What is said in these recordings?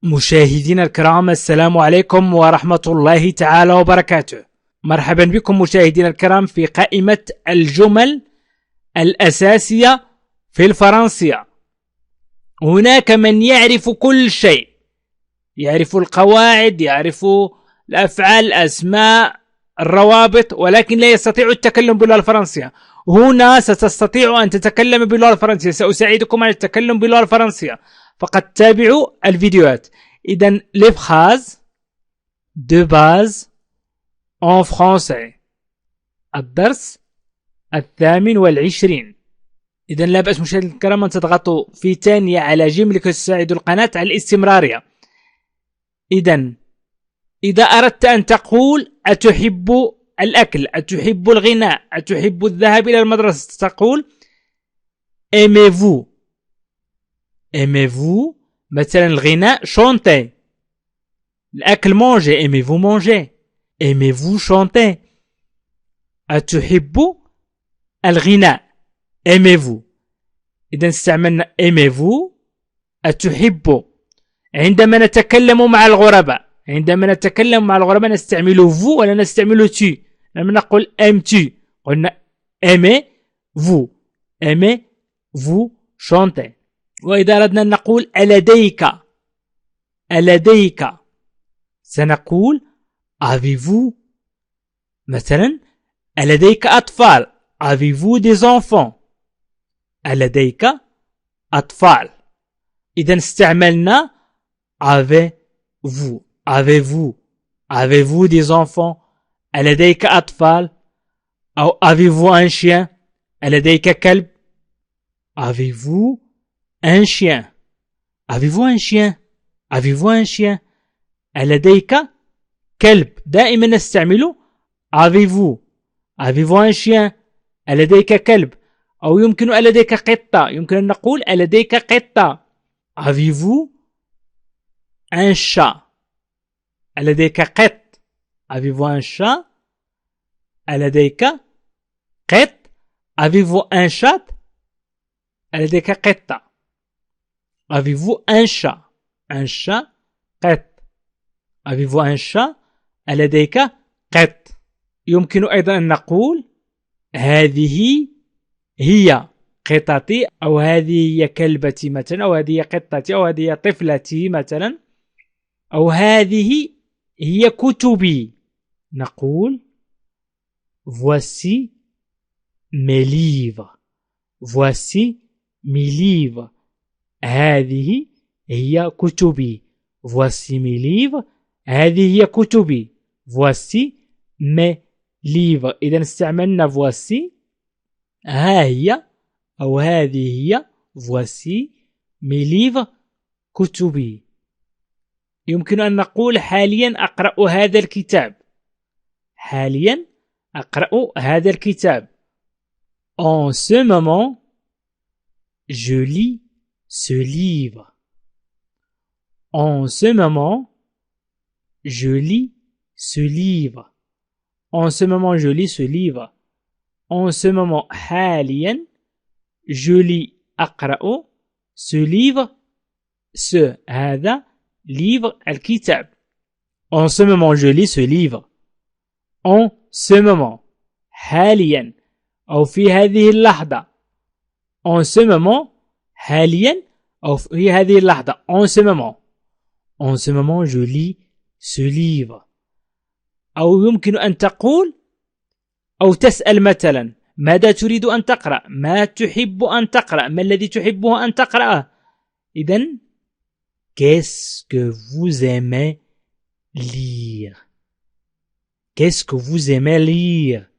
مشاهدينا الكرام، السلام عليكم ورحمة الله تعالى وبركاته. مرحبا بكم مشاهدينا الكرام في قائمة الجمل الأساسية في الفرنسية. هناك من يعرف كل شيء، يعرف القواعد، يعرف الأفعال، الأسماء، الروابط، ولكن لا يستطيع التكلم باللغة الفرنسية. هنا ستستطيع أن تتكلم باللغة الفرنسية، سأساعدكم على التكلم باللغة الفرنسية، فقط تابعوا الفيديوهات. إذن les phrases de base en français. الدرس 28. إذن لا بأس مشاهدينا الكرام أن تضغطوا في ثانية على جيم لكي تساعدوا القناة على الاستمرارية. إذن إذا أردت أن تقول أتحب الأكل، أتحب الغناء، أتحب الذهاب إلى المدرسة، تقول aimez-vous. aimez-vous مثلا الغناء chanter، الأكل manger، aimez-vous manger، aimez-vous chanter. أتحب الغناء aimez-vous. إذا استعملنا aimez-vous أتحب. عندما نتكلم مع الغرباء، نستعمل vous ولا نستعمل tu. لما نقول aimes-tu قلنا aimez-vous، aimez-vous chanter. وإذا أردنا أن نقول ألديك سنقول avez-vous. مثلا ألديك أطفال، avez-vous des enfants. ألديك أطفال. إذا استعملنا avez-vous، avez-vous des enfants. ألديك أطفال، أو avez-vous un chien، ألديك كلب. avez-vous un chien، avez-vous un chien، avez-vous un chien. ألديك كلب، دائما نستعمل avez-vous un chien، ألديك كلب. أو يمكن ألديك قطة، يمكن أن نقول ألديك قطة. avez-vous un chat، ألديك قط. avez-vous un chat، ألديك قط. avez-vous un chat، ألديك قطة. avez-vous un chat، قط. avez-vous un chat، ألديك قط. يمكن أيضا أن نقول هذه هي قطتي، أو هذه هي كلبتي مثلا، أو هذه هي قطتي، أو هذه هي طفلتي مثلا، أو هذه هي كتبي. نقول voici mes livres، voici mes livres. هذه هي كتبي، voici mes livres. هذه هي كتبي، voici mes livres. إذا استعملنا voici، ها هي أو هذه هي، voici mes livres، كتبي. يمكن أن نقول حاليا أقرأ هذا الكتاب، حاليا أقرأ هذا الكتاب. en ce moment je lis ce livre. en ce moment je lis ce livre. en ce moment je lis ce livre. en ce moment حاليا je lis أقرأ ce livre، ce هذا livre الكتاب. en ce moment je lis ce livre. en ce moment حاليا، أو في هذه اللحظة. en ce moment حاليا، أو في هذه اللحظة. en ce moment je lis ce livre. أو يمكن أن تقول أو تسأل مثلا ماذا تريد أن تقرأ، ما تحب أن تقرأ، ما الذي تحبه أن تقرأه. إذن qu'est-ce que vous aimez lire، qu'est-ce que vous aimez lire،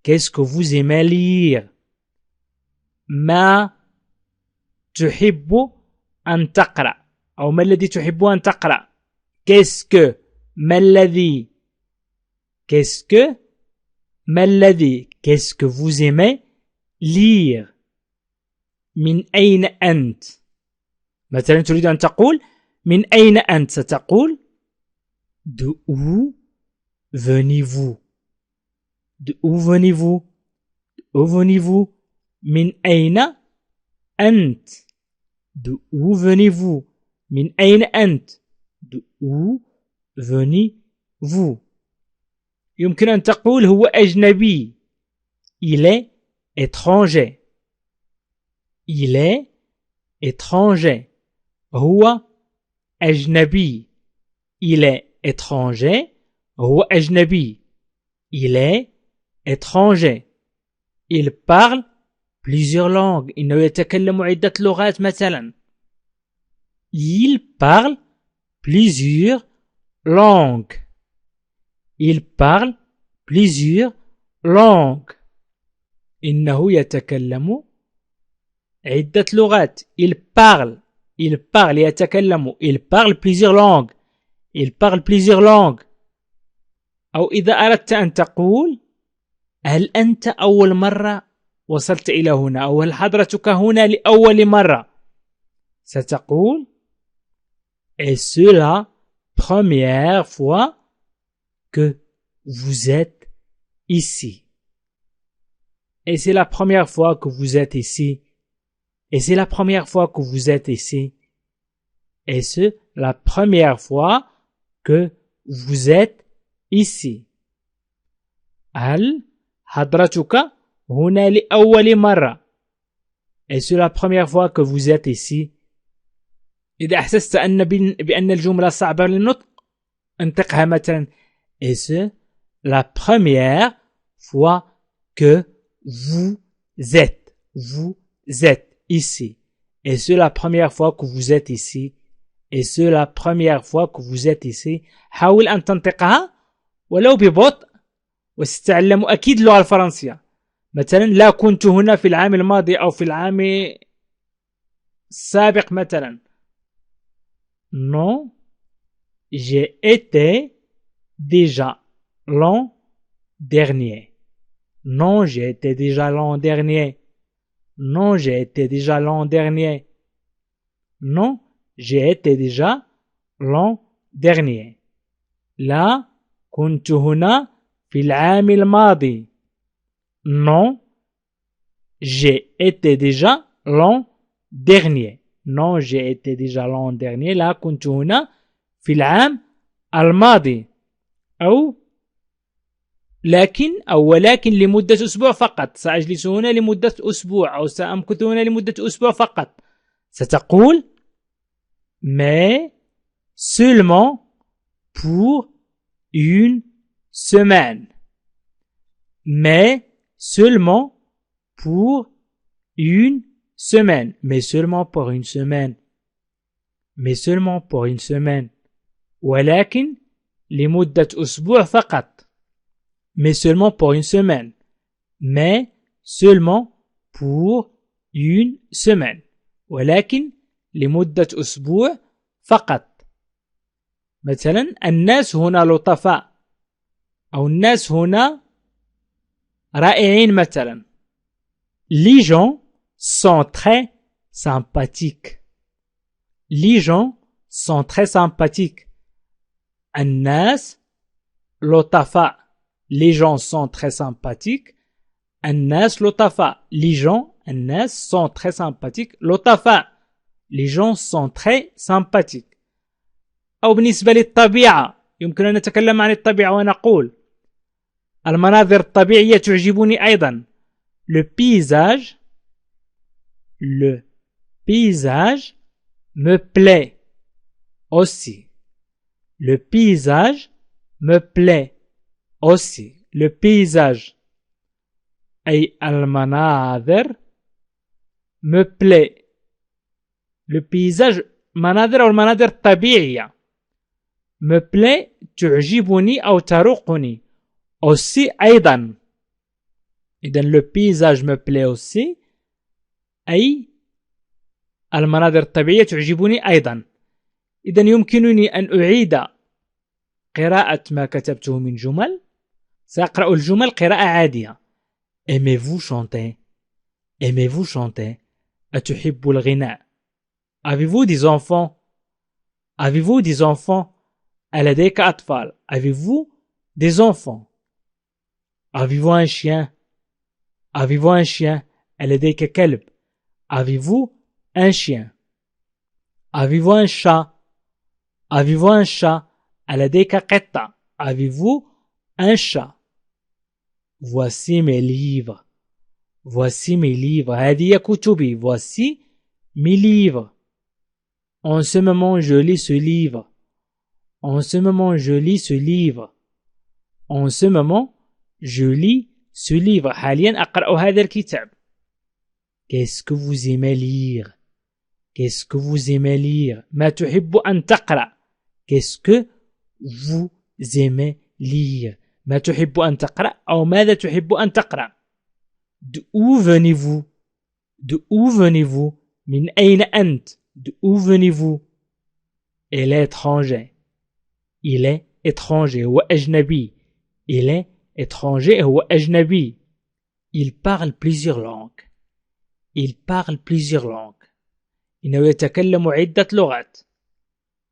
qu'est-ce que vous aimez lire. ما تحب أن تقرأ، أو ما الذي تحب أن تقرأ. qu'est-ce que ما الذي، qu'est-ce que ما الذي، qu'est-ce que vous aimez lire. من أين أنت، مثلا تريد أن تقول من أين أنت، ستقول de où venez-vous، de où venez-vous، où venez-vous. من أين أنت، de où venez-vous، من أين أنت. où venez-vous. يمكن أن تقول هو أجنبي. Il est étranger. Il est étranger. هو أجنبي. Il est étranger. هو أجنبي. Il est étranger. Il parle plusieurs langues. إنه يتكلم عدة لغات مثلا. Il parle plusieurs langues. Il parle plusieurs langues. إنه يتكلم عدة لغات. Il parle يتكلم. Il parle plusieurs langues. Il parle plusieurs langues. أو إذا أردت أن تقول هل أنت أول مرة وصلت إلى هنا أو هل حضرتك هنا لأول مرة ستقول est-ce la première fois que vous êtes ici. Et c'est la première fois que vous êtes ici. Et c'est la première fois que vous êtes ici. Et c'est la première fois que vous êtes ici. هل حضرتك هنا لأول مرة. Et c'est la première fois que vous êtes ici. إذا أحسست بأن الجملة صعبة للنطق انطقها مثلا Et c'est la première fois que vous êtes ici. Et c'est la première fois que vous êtes ici. Et c'est la première fois que vous êtes ici. حاول أن تنطقها ولو ببطء وستتعلم أكيد اللغة الفرنسية. مثلا لا كنت هنا في العام الماضي أو في العام السابق مثلا. Non, j'ai été déjà l'an dernier. Non, j'ai été déjà l'an dernier. Non, j'ai été déjà l'an dernier. Non, j'ai été déjà l'an dernier. لا كنت هنا في العام الماضي. Non, j'ai été déjà l'an dernier. Non, j'ai été déjà l'an dernier. لا كنت هنا في العام الماضي. أو ولكن لمدة أسبوع فقط. سأجلس هنا لمدة أسبوع أو سأمكث هنا لمدة أسبوع فقط. ستقول mais seulement pour une semaine. Mais seulement pour une semaine. Mais seulement pour une semaine. Mais seulement pour une semaine. ولكن لمدة أسبوع فقط. Mais seulement pour une semaine. Mais seulement pour une semaine. ولكن لمدة أسبوع فقط. مثلا الناس هنا لطفاء أو الناس هنا رائعين مثلا. Les gens sont très sympathiques. Les gens sont très sympathiques. الناس لطفاء. Les gens sont très sympathiques. الناس لطفاء. Les gens الناس sont très sympathiques. لطفاء. Les gens sont très sympathiques. أو بالنسبة للطبيعة يمكن أن نتكلم عن الطبيعة ونقول المناظر الطبيعية تعجبني أيضا. Le paysage me plaît aussi. Le paysage me plaît aussi. Le paysage أي المناظر me plaît. Le paysage مناظر أو المناظر الطبيعية me plaît تعجبني أو تروقني. aussi أيضا. إذن le paysage me plaît aussi أي المناظر الطبيعية تعجبني أيضا. إذن يمكنني أن أعيد قراءة ما كتبته من جمل. سأقرأ الجمل قراءة عادية. Aimez-vous chanter? Aimez-vous chanter? أتحب الغناء؟ Avez-vous des enfants? Avez-vous des enfants? ألديك أطفال؟ Avez-vous des enfants? Avez-vous un chien? Avez-vous un chien? ألديك كلب؟ Avez-vous un chien? Avez-vous un chat? Avez-vous un chat? ألديك قطة? Avez-vous un chat? Voici mes livres. Voici mes livres. هذه كتبي. Voici mes livres. En ce moment, je lis ce livre. En ce moment, je lis ce livre. En ce moment, je lis ce livre. حاليا أقرأ هذا الكتاب. Qu'est-ce que vous aimez lire? Qu'est-ce que vous aimez lire? ما تحب أن تقرأ. Qu'est-ce que vous aimez lire? ما تحب أن تقرأ أو ماذا تحب أن تقرأ؟ D'où venez-vous? D'où venez-vous? من أين أنت? D'où venez-vous? Il est étranger. Il est étranger. هو أجنبي. Il est étranger. هو أجنبي. Il parle plusieurs langues. Il parle plusieurs langues. إنه يتكلم عدة لغات.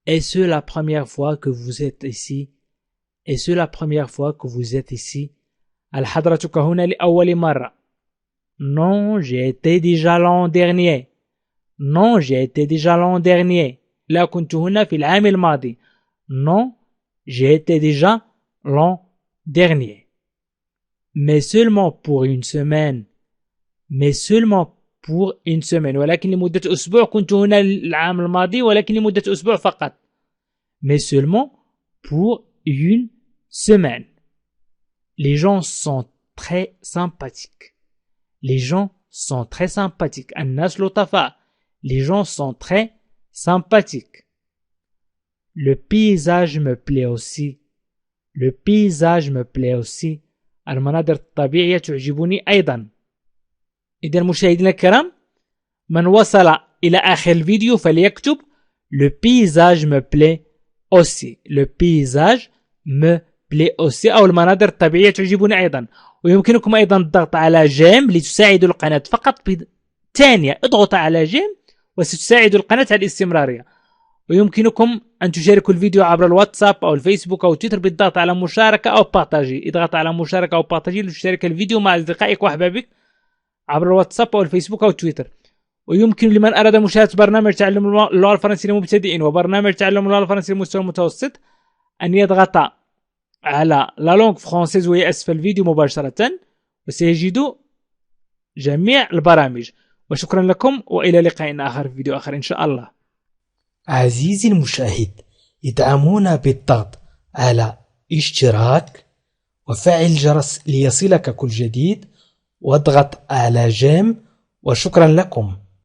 Est-ce la première fois que vous êtes ici? Est-ce la première fois que vous êtes ici? هل حضرتك هنا لأول مرة؟ Non, j'ai été déjà l'an dernier. Non, j'ai été déjà l'an dernier. لا كنت هنا في العام الماضي. Non, j'ai été déjà l'an dernier. Mais seulement pour une semaine. Mais seulement pour une semaine. ولكن لمدة أسبوع. كنت هنا العام الماضي ولكن لمدة أسبوع فقط. Mais seulement pour une semaine. Les gens sont très sympathiques. Les gens sont très sympathiques. الناس لطفاء. Les gens sont très sympathiques. Le paysage me plaît aussi. Le paysage me plaît aussi. المناظر الطبيعية تعجبني أيضا. إذا مشاهدينا الكرام، من وصل إلى آخر الفيديو فليكتب Le paysage me plaît aussi. Le paysage me plaît aussi. أو المناظر الطبيعية تعجبني أيضا. ويمكنكم أيضا الضغط على جيم لتساعدوا القناة فقط ثانية. اضغط على جيم وستساعد القناة على الاستمرارية. ويمكنكم أن تشاركوا الفيديو عبر الواتساب أو الفيسبوك أو تويتر بالضغط على مشاركة أو بارتاجي. اضغط على مشاركة أو بارتاجي لتشارك الفيديو مع أصدقائك وأحبابك عبر الواتساب أو الفيسبوك أو تويتر. ويمكن لمن أراد مشاهدة برنامج تعلم اللغة الفرنسية للمبتدئين وبرنامج تعلم اللغة الفرنسية للمستوى المتوسط أن يضغط على لا لونغ فرانسيز وهي أسفل الفيديو مباشرة وسيجد جميع البرامج. وشكرا لكم وإلى لقاء آخر في فيديو آخر إن شاء الله. عزيزي المشاهد، ادعمونا بالضغط على اشتراك وفعل الجرس ليصلك كل جديد واضغط على جيم. وشكرا لكم.